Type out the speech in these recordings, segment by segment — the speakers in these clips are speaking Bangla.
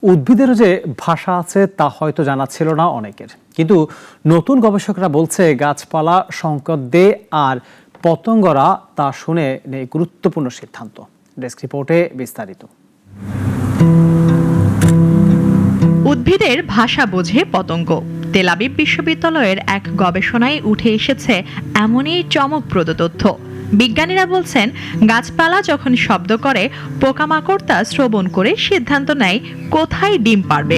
উদ্ভিদেরও যে ভাষা আছে তা হয়তো জানা ছিল না অনেকের, কিন্তু নতুন গবেষকরা বলছে গাছপালা সংকেত দেয় আর পতঙ্গরা তা শুনে নেয় গুরুত্বপূর্ণ সিদ্ধান্ত। ডেস্ক রিপোর্টে বিস্তারিত। উদ্ভিদের ভাষা বোঝে পতঙ্গ। তেল আবিব বিশ্ববিদ্যালয়ের এক গবেষণায় উঠে এসেছে এমনই চমকপ্রদ তথ্য। বিজ্ঞানীরা বলছেন, গাছপালা যখন শব্দ করে, পোকামাকড় তা শ্রবণ করে সিদ্ধান্ত নেয় কোথায় ডিম পাড়বে।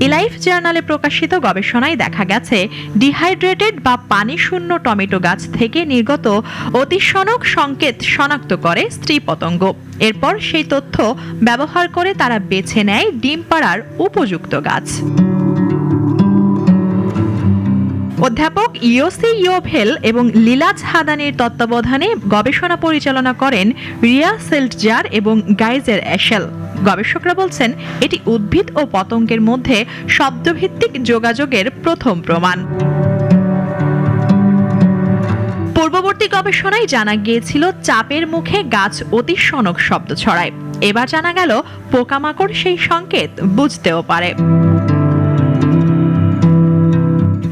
এলাইফ জার্নালে প্রকাশিত গবেষণায় দেখা গেছে, ডিহাইড্রেটেড বা পানি শূন্য টমেটো গাছ থেকে নির্গত অতিশনক সংকেত শনাক্ত করে স্ত্রী পতঙ্গ। এরপর সেই তথ্য ব্যবহার করে তারা বেছে নেয় ডিম পাড়ার উপযুক্ত গাছ। অধ্যাপক ইয়োসি ইয়োভেল এবং লিলাজ হাদানির তত্ত্বাবধানে গবেষণা পরিচালনা করেন রিয়া সেল্টজার এবং গাইজের এশেল। গবেষকরা বলছেন, এটি উদ্ভিদ ও পতঙ্গের মধ্যে শব্দভিত্তিক যোগাযোগের প্রথম প্রমাণ। পূর্ববর্তী গবেষণায় জানা গিয়েছিল চাপের মুখে গাছ অতিশনক শব্দ ছড়ায়। এবার জানা গেল পোকামাকড় সেই সংকেত বুঝতেও পারে।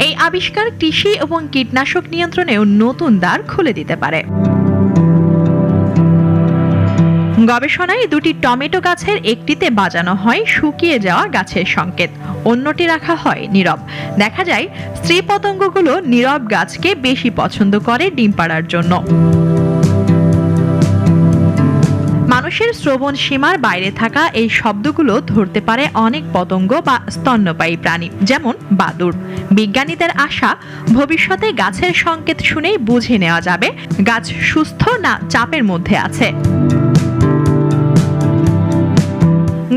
এই আবিষ্কার কৃষি এবং কীটনাশক নিয়ন্ত্রণেও নতুন দ্বার খুলে দিতে পারে। গবেষণায় দুটি টমেটো গাছের একটিতে বাজানো হয় শুকিয়ে যাওয়া গাছের সংকেত, অন্যটি রাখা হয় নীরব। দেখা যায় স্ত্রী পতঙ্গগুলো নীরব গাছকে বেশি পছন্দ করে ডিম পাড়ার জন্য। মানুষের শ্রবণ সীমার বাইরে থাকা এই শব্দগুলো ধরতে পারে অনেক পতঙ্গ বা স্তন্যপায়ী প্রাণী, যেমন বাদুড়। বিজ্ঞানীদের আশা, ভবিষ্যতে গাছের সংকেত শুনেই বুঝে নেওয়া যাবে গাছ সুস্থ না চাপের মধ্যে আছে।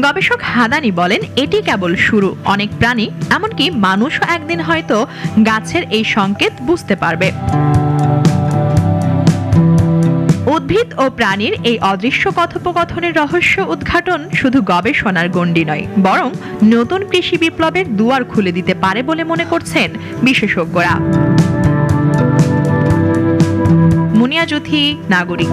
গবেষক হাদানি বলেন, এটি কেবল শুরু। অনেক প্রাণী, এমনকি মানুষও একদিন হয়তো গাছের এই সংকেত বুঝতে পারবে। উদ্ভিদ ও প্রাণীর এই অদৃশ্য কথোপকথনের রহস্য উদ্ঘাটন শুধু গবেষণার গণ্ডি নয়, বরং নতুন কৃষি বিপ্লবের দুয়ার খুলে দিতে পারে বলে মনে করছেন বিশেষজ্ঞরা। মুনিয়া জ্যোতি, নাগরিক।